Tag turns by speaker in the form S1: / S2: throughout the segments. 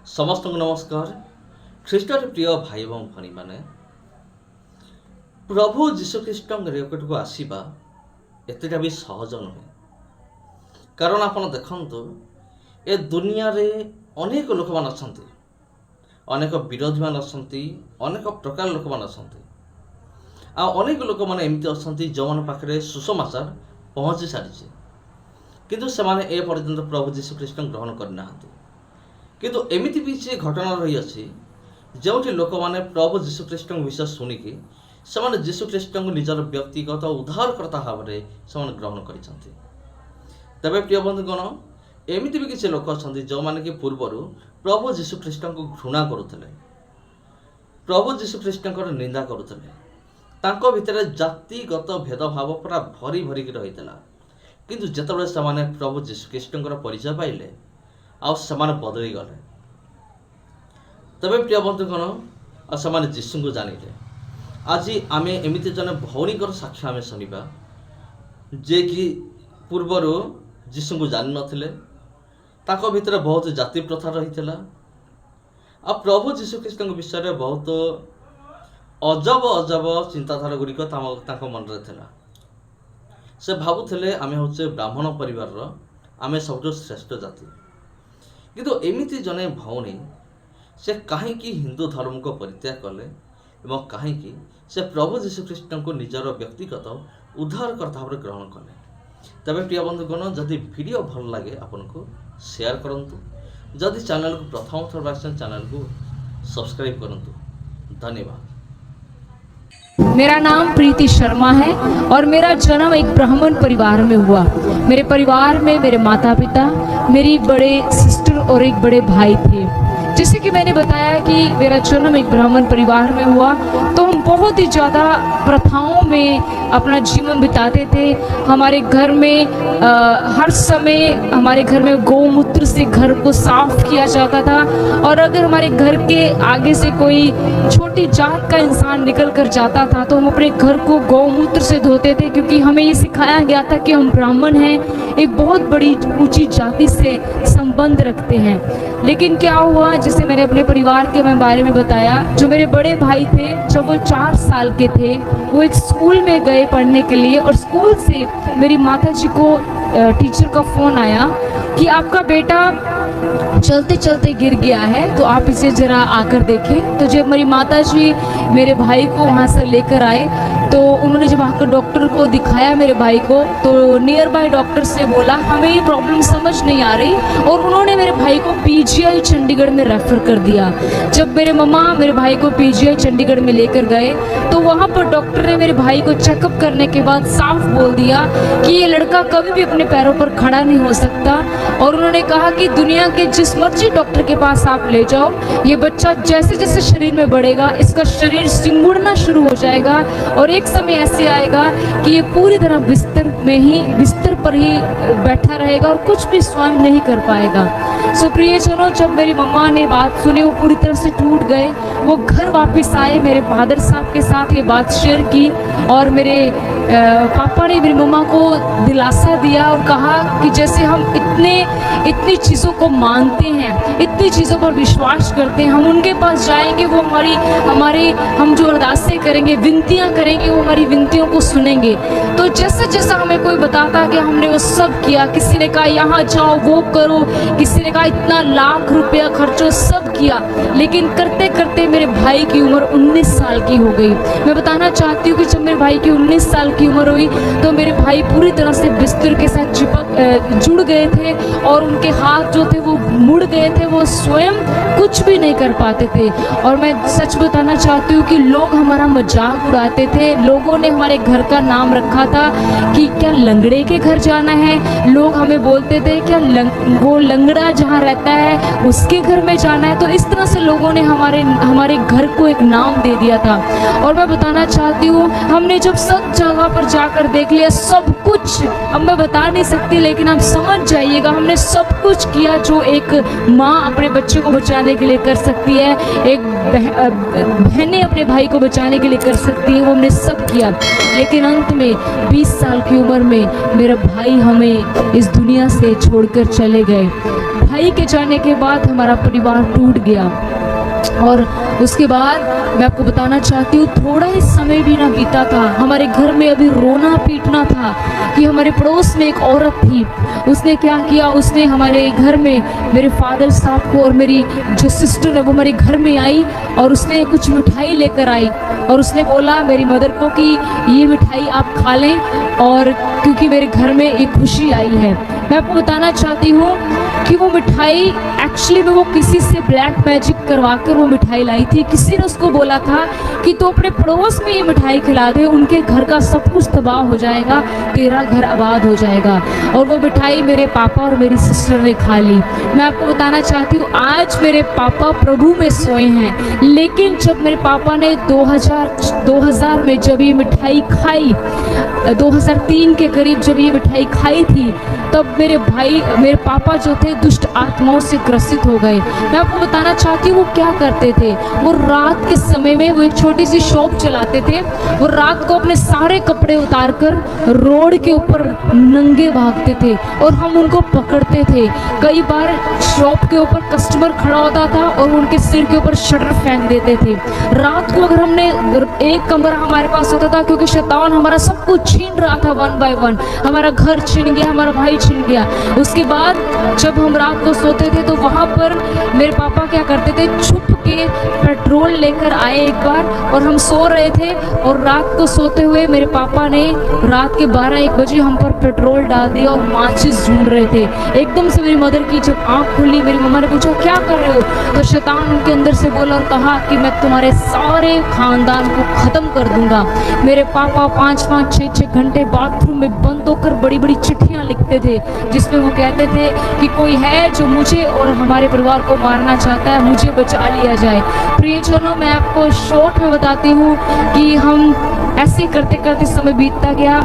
S1: समस्त नमस्कार। ख्रीष्टर प्रिय भाई एवं भनी माने प्रभु जीशुख्रीष्ट निकट को आसवा एतटा भी सहज नुहे। कारण आपन देखंतु ए दुनिया रे अनेक लोक मान अछंती, अनेक विरोधी मान अछंती, अनेक प्रकार लोक मान अछंती। आ अनेक लोक मान एमती अछंती जो मन पाखरे सुसमाचार पहुंची सारिছে, किंतु सेमाने ए पर्यंत प्रभु जीशुख्रीष्ट ग्रहण करना। किंतु एमिति भी से घटना रही अच्छी जो लोक मैंने प्रभु जीशुख्रीष्ट विषय शुणिकी से जीशुख्रीष्ट को निजर व्यक्तिगत उद्धारकर्ता भाव में से ग्रहण कर। तेरे प्रिय बंधुगण, एमिति भी किसी लोक अच्छा जो मैंने कि पूर्वर प्रभु जीशुख्रीष्ट को घृणा करुले, प्रभु जीशुख्रीष्ट निंदा करुले, भितर जातिगत भेदभाव पूरा भरी भरिक रही है। किंतु जितेबाला से प्रभु जीशुख्रीष्ट परिचय पाइले आउ समान बदली गले। तबे प्रिय बंधुगण से जीशु को जानिले। आज आम एमती जन भौणी साक्ष्य आम शुणा जे कि पूर्वर जीशु को जान नथिले, ताको भितर बहुत जाति प्रथा रही। आ प्रभु जीशुख्रीष्ट विषय में बहुत अजब अजब चिंताधारा गुड़िक मन में था। से भावुले आम हूँ ब्राह्मण परिवार आम सब श्रेष्ठ जाति। किंतु एमिति जने भौणी से कहीं हिंदू धर्म को परित्याग कले एवं कहीं से प्रभु जीशुख्रीष्ट को निजर व्यक्तिगत उद्धारकर्ता भाव ग्रहण कले। तबे प्रिय बंधुगण, जदि वीडियो भल लगे आपन को शेयर करंतु, जदि चैनल को प्रथम थर बार चैनल को सब्सक्राइब करंतु। धन्यवाद।
S2: मेरा नाम प्रीति शर्मा है और मेरा जन्म एक ब्राह्मण परिवार में हुआ। मेरे परिवार में मेरे माता पिता, मेरी बड़े सिस्टर और एक बड़े भाई थे। जैसे कि मैंने बताया कि मेरा जन्म एक ब्राह्मण परिवार में हुआ, तो हम बहुत ही ज़्यादा प्रथाओं में अपना जीवन बिताते थे। हमारे घर में हर समय हमारे घर में गौमूत्र से घर को साफ किया जाता था, और अगर हमारे घर के आगे से कोई छोटी जात का इंसान निकल कर जाता था तो हम अपने घर को गौमूत्र से धोते थे, क्योंकि हमें ये सिखाया गया था कि हम ब्राह्मण हैं, एक बहुत बड़ी ऊंची जाति से संबंध रखते हैं। लेकिन क्या हुआ, जैसे मैंने अपने परिवार के बारे में बताया, जो मेरे बड़े भाई थे जब वो 4 साल के थे वो एक स्कूल में गए पढ़ने के लिए, और स्कूल से मेरी माताजी को टीचर का फ़ोन आया कि आपका बेटा चलते चलते गिर गया है, तो आप इसे ज़रा आकर देखें। तो जब मेरी माताजी मेरे भाई को वहाँ से लेकर आए तो उन्होंने जब आकर डॉक्टर को दिखाया मेरे भाई को, तो नियर बाय डॉक्टर से बोला हमें ये प्रॉब्लम समझ नहीं आ रही, और उन्होंने मेरे भाई को पीजीआई चंडीगढ़ में रेफ़र कर दिया। जब मेरे मम्मा मेरे भाई को पीजीआई चंडीगढ़ में लेकर गए तो वहाँ पर डॉक्टर ने मेरे भाई को चेकअप करने के बाद साफ बोल दिया कि ये लड़का कभी भी अपने पैरों पर खड़ा नहीं हो सकता, और उन्होंने कहा कि दुनिया के जिस मर्जी डॉक्टर के पास आप ले जाओ, ये बच्चा जैसे जैसे शरीर में बढ़ेगा इसका शरीर सिकुड़ना शुरू हो जाएगा, और एक समय ऐसे आएगा कि ये पूरी तरह बिस्तर पर ही बैठा रहेगा और कुछ भी स्वयं नहीं कर पाएगा। सो प्रियजनों, जब मेरी मम्मा ने बात सुनी वो पूरी तरह से टूट गए। वो घर वापस आए, मेरे फादर साहब के साथ ये बात शेयर की, और मेरे पापा ने मेरी मम्मा को दिलासा दिया और कहा कि जैसे हम इतनी चीज़ों को मानते हैं, इतनी चीज़ों पर विश्वास करते हैं, हम उनके पास जाएंगे, वो हम जो अरदासें करेंगे, विनतियाँ करेंगे, वो हमारी विनतियों को सुनेंगे। तो जैसा जैसा हमें कोई बताता कि हमने वो सब किया, किसी ने कहा यहाँ जाओ वो करो, किसी ने कहा इतना लाख रुपया खर्चो, सब किया, लेकिन करते करते मेरे भाई की उम्र 19 साल की हो गई। मैं बताना चाहती हूँ कि जब मेरे भाई की 19 साल की उम्र हुई तो मेरे भाई पूरी तरह से बिस्तर के साथ जुड़ गए थे, और उनके हाथ जो थे वो मुड़ गए थे, वो स्वयं कुछ भी नहीं कर पाते थे। और मैं सच बताना चाहती हूँ कि लोग हमारा मजाक उड़ाते थे। लोगों ने हमारे घर का नाम रखा था कि क्या लंगड़े के घर जाना है, लोग हमें बोलते थे क्या वो लंगड़ा जहाँ रहता है उसके घर में जाना है। तो इस तरह से लोगों ने हमारे घर को एक नाम दे दिया था। और मैं बताना चाहती हूँ, हमने जब सब जगह पर जाकर देख लिया, सब कुछ अब मैं बता नहीं सकती, लेकिन आप समझ जाइएगा, हमने सब कुछ किया जो एक माँ अपने बच्चे को बचाने के लिए कर सकती है, एक बहनें अपने भाई को बचाने के लिए कर सकती है, वो हमने सब किया। लेकिन अंत में 20 साल की उम्र में मेरा भाई हमें इस दुनिया से छोड़कर चले गए। भाई के जाने के बाद हमारा परिवार टूट गया। और उसके बाद मैं आपको बताना चाहती हूँ, थोड़ा ही समय भी ना बीता था, हमारे घर में अभी रोना पीटना था कि हमारे पड़ोस में एक औरत थी। उसने क्या किया, उसने हमारे घर में मेरे फादर साहब को और मेरी जो सिस्टर है वो हमारे घर में आई और उसने कुछ मिठाई लेकर आई और उसने बोला मेरी मदर को कि ये मिठाई आप खा लें, और क्योंकि मेरे घर में एक खुशी आई है। मैं आपको बताना चाहती हूँ कि वो मिठाई एक्चुअली में वो किसी से ब्लैक मैजिक करवा कर वो मिठाई लाई थी। किसी ने उसको बोला था कि तू अपने पड़ोस में ये मिठाई खिला दे, उनके घर का सब कुछ तबाह हो जाएगा, तेरा घर आबाद हो जाएगा। और वो मिठाई मेरे पापा और मेरी सिस्टर ने खा ली। मैं आपको बताना चाहती हूँ, आज मेरे पापा प्रभु में सोए हैं, लेकिन जब मेरे पापा ने 2000 में जब ये मिठाई खाई, 2003 के करीब जब ये मिठाई खाई थी, तब मेरे पापा जो थे दुष्ट आत्माओं से ग्रसित हो गए। मैं आपको बताना चाहती हूँ वो क्या करते थे, वो रात के समय में वो एक छोटी सी शॉप चलाते थे। वो रात को अपने सारे कपड़े उतारकर रोड के ऊपर नंगे भागते थे और हम उनको पकड़ते थे। कई बार शॉप के ऊपर कस्टमर खड़ा होता था और उनके सिर के ऊपर शटर फेंक देते थे। रात को अगर हमने एक कमरा हमारे पास होता था, क्योंकि शैतान हमारा सब कुछ छीन रहा था, 1 बाय 1 हमारा घर छीन गया, हमारा भाई छीन गया। उसके बाद जब हम रात को सोते थे तो वहाँ पर मेरे पापा क्या करते थे, छुप के पेट्रोल लेकर आए एक बार, और हम सो रहे थे और रात को सोते हुए मेरे पापा ने रात के 12-1 बजे हम पर पेट्रोल डाल दिया और माचिस ढूंढ रहे थे। एकदम से मेरी मदर की जब आँख खुली, मेरी मम्मा ने पूछा क्या कर रहे हो, तो शैतान उनके अंदर से बोला और कहा कि मैं तुम्हारे सारे खानदान को ख़त्म कर दूंगा। मेरे पापा 5-5, 6-6 घंटे बाथरूम में बंद होकर बड़ी बड़ी चिट्ठियाँ लिखते थे, जिसमें वो कहते थे कि कोई है जो मुझे और हमारे परिवार को मारना चाहता है, मुझे बचा लिया जाए। प्रियजनों, मैं आपको शॉर्ट में बताती हूँ कि हम ऐसे करते करते समय बीतता गया।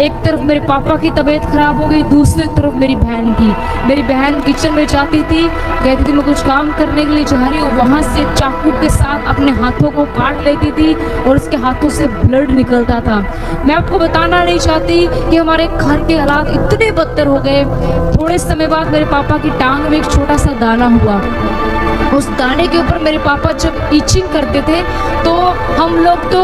S2: एक तरफ मेरे पापा की तबीयत खराब हो गई, दूसरी तरफ मेरी बहन की। मेरी बहन किचन में जाती थी, कहती थी मैं कुछ काम करने के लिए जा रही हूँ, वहाँ से चाकू के साथ अपने हाथों को काट लेती थी और उसके हाथों से ब्लड निकलता था। मैं आपको बताना नहीं चाहती कि हमारे घर के हालात इतने बदतर हो गए। थोड़े समय बाद मेरे पापा की टांग में एक छोटा सा दाना हुआ। उस दाने के ऊपर मेरे पापा जब ईचिंग करते थे तो हम लोग तो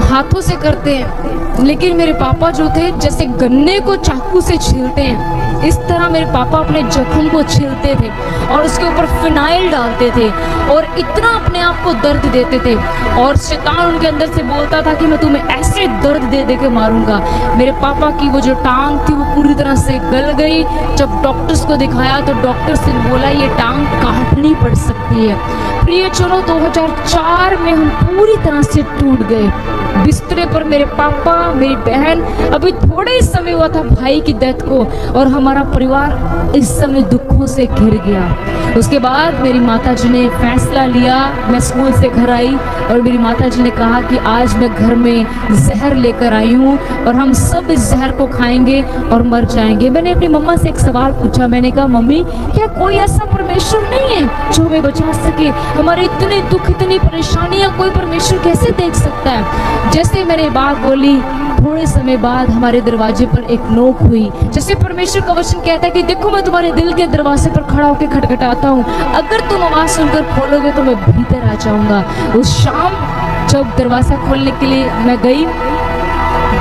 S2: हाथों से करते हैं, लेकिन मेरे पापा जो थे जैसे गन्ने को चाकू से छीलते हैं, इस तरह मेरे पापा अपने जख्म को छीलते थे और उसके ऊपर फिनाइल डालते थे और इतना अपने आप को दर्द देते थे। और शैतान उनके अंदर से बोलता था कि मैं तुम्हें ऐसे दर्द दे दे के मारूंगा। मेरे पापा की वो जो टांग थी वो पूरी तरह से गल गई। जब डॉक्टर्स को दिखाया तो डॉक्टर्स ने बोला ये टांग काटनी पड़ सकती है। प्रियजनों, 2004 में हम पूरी तरह से टूट गए। बिस्तरे पर मेरे पापा, मेरी बहन, अभी थोड़े ही समय हुआ था भाई की डेथ को, और हमारा परिवार इस समय दुखों से घिर गया। उसके बाद मेरी माताजी ने फैसला लिया, मैं स्कूल से घर आई और मेरी माताजी ने कहा कि आज मैं घर में जहर लेकर आई हूँ और हम सब इस जहर को खाएंगे और मर जाएंगे। मैंने अपनी मम्मा से एक सवाल पूछा, मैंने कहा मम्मी क्या कोई ऐसा परमेश्वर नहीं है जो हमें बचा सके? हमारे इतने दुख, इतनी परेशानियां कोई परमेश्वर कैसे देख सकता है? जैसे मैंने बात बोली, थोड़े समय बाद हमारे दरवाजे पर एक नोक हुई। जैसे परमेश्वर का वचन कहता है कि देखो मैं तुम्हारे दिल के दरवाजे पर खड़ा होकर खटखटाता हूँ, अगर तुम आवाज सुनकर खोलोगे तो मैं भीतर आ जाऊंगा। उस शाम जब दरवाजा खोलने के लिए मैं गई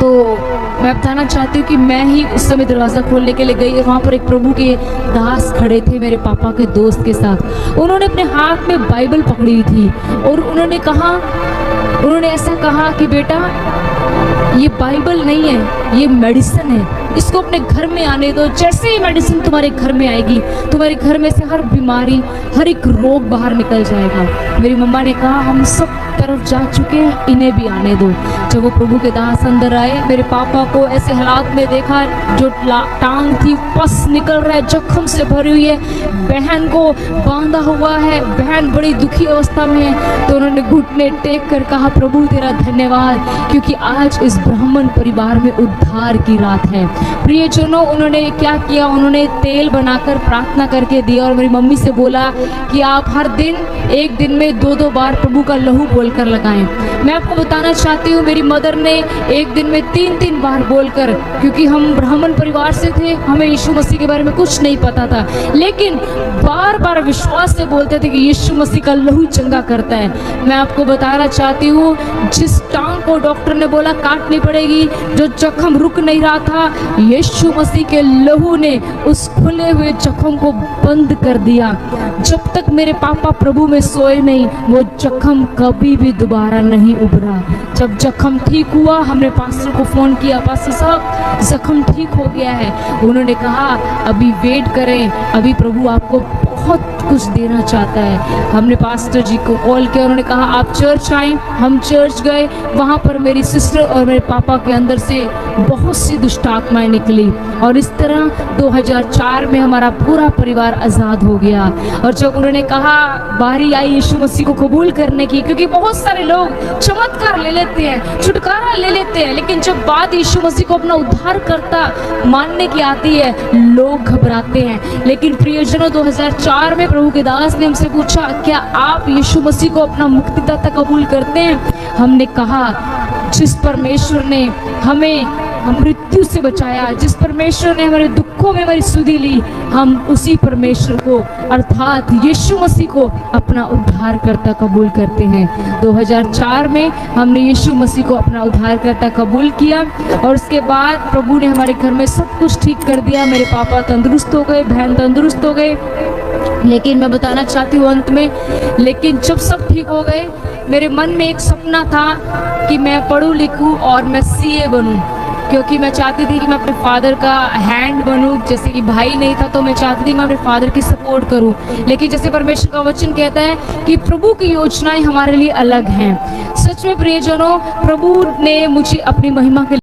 S2: तो मैं बताना चाहती हूँ कि मैं ही उस समय दरवाज़ा खोलने के लिए गई और वहाँ पर एक प्रभु के दास खड़े थे मेरे पापा के दोस्त के साथ। उन्होंने अपने हाथ में बाइबल पकड़ी हुई थी और उन्होंने ऐसा कहा कि बेटा ये बाइबल नहीं है, ये मेडिसिन है, इसको अपने घर में आने दो। जैसे ही मेडिसिन तुम्हारे घर में आएगी, तुम्हारे घर में से हर बीमारी, हर एक रोग बाहर निकल जाएगा। मेरी मम्मा ने कहा हम सब तरफ जा चुके हैं, इन्हें भी आने दो। जब वो प्रभु के दास अंदर आए, मेरे पापा को ऐसे हालात में देखा, जो टांग थी पस निकल रहा है, जख्म से भरी हुई है, बहन को बांधा हुआ है, बहन बड़ी दुखी अवस्था में है। तो उन्होंने घुटने टेक कर कहा प्रभु तेरा धन्यवाद, क्योंकि आज इस ब्राह्मण परिवार में उद्धार की रात है। प्रियजनों, उन्होंने क्या किया, उन्होंने तेल बनाकर प्रार्थना करके दिया और मेरी मम्मी से बोला कि आप हर दिन एक दिन में 2-2 बार प्रभु का लहू बोलकर जाकर लगाएं। मैं आपको बताना चाहती हूँ, मेरी मदर ने एक दिन में 3 बार बोलकर, क्योंकि हम ब्राह्मण परिवार से थे, हमें यीशु मसीह के बारे में कुछ नहीं पता था, लेकिन बार बार विश्वास से बोलते थे कि यीशु मसीह का लहू चंगा करता है। मैं आपको बताना चाहती हूँ, जिस टांग को डॉक्टर ने बोला काटनी पड़ेगी, जो जख्म रुक नहीं रहा था, यीशु मसीह के लहू ने उस खुले हुए जख्म को बंद कर दिया। जब तक मेरे पापा प्रभु में सोए नहीं, वो जख्म कभी भी दोबारा नहीं उभरा। जब जख्म ठीक हुआ, हमने पास्टर को फोन किया, पास्टर साहब जख्म ठीक हो गया है। उन्होंने कहा अभी वेट करें, अभी प्रभु आपको बहुत कुछ देना चाहता है। हमने पास्टर जी को कॉल किया, उन्होंने कहा आप चर्च आए। हम चर्च गए, वहाँ पर मेरी सिस्टर और मेरे पापा के अंदर से बहुत सी दुष्ट आत्माएं निकली, और इस तरह 2004 में हमारा पूरा परिवार आज़ाद हो गया। और जब उन्होंने कहा बारी आई यीशु मसीह को कबूल करने की, क्योंकि बहुत सारे लोग चमत्कार ले लेते हैं, छुटकारा ले लेते हैं, लेकिन जब बात यीशु मसीह को अपना उद्धारकर्ता मानने की आती है, लोग घबराते हैं। लेकिन प्रियजनों, 2004 में प्रभु के दास ने हमसे पूछा, क्या आप यीशु मसीह को अपना मुक्तिदाता कबूल करते हैं? हमने कहा जिस परमेश्वर ने हमें मृत्यु से बचाया, जिस परमेश्वर ने हमारे दुखों में हमारी सुधि ली, हम उसी परमेश्वर को अर्थात यीशु मसीह को अपना उद्धारकर्ता कबूल करते हैं। 2004 में हमने यीशु मसीह को अपना उद्धारकर्ता कबूल किया, और उसके बाद प्रभु ने हमारे घर में सब कुछ ठीक कर दिया। मेरे पापा तंदुरुस्त हो गए, बहन तंदुरुस्त हो गए। लेकिन मैं बताना चाहती हूँ अंत में, लेकिन जब सब ठीक हो गए, मेरे मन में एक सपना था कि मैं पढ़ूं लिखूं और मैं सीए बनूं, क्योंकि मैं चाहती थी कि मैं अपने फादर का हैंड बनूं। जैसे कि भाई नहीं था तो मैं चाहती थी मैं अपने फादर की सपोर्ट करूं, लेकिन जैसे परमेश्वर का वचन कहता है कि प्रभु की योजनाएं हमारे लिए अलग हैं। सच में प्रियजनों, प्रभु ने मुझे अपनी महिमा के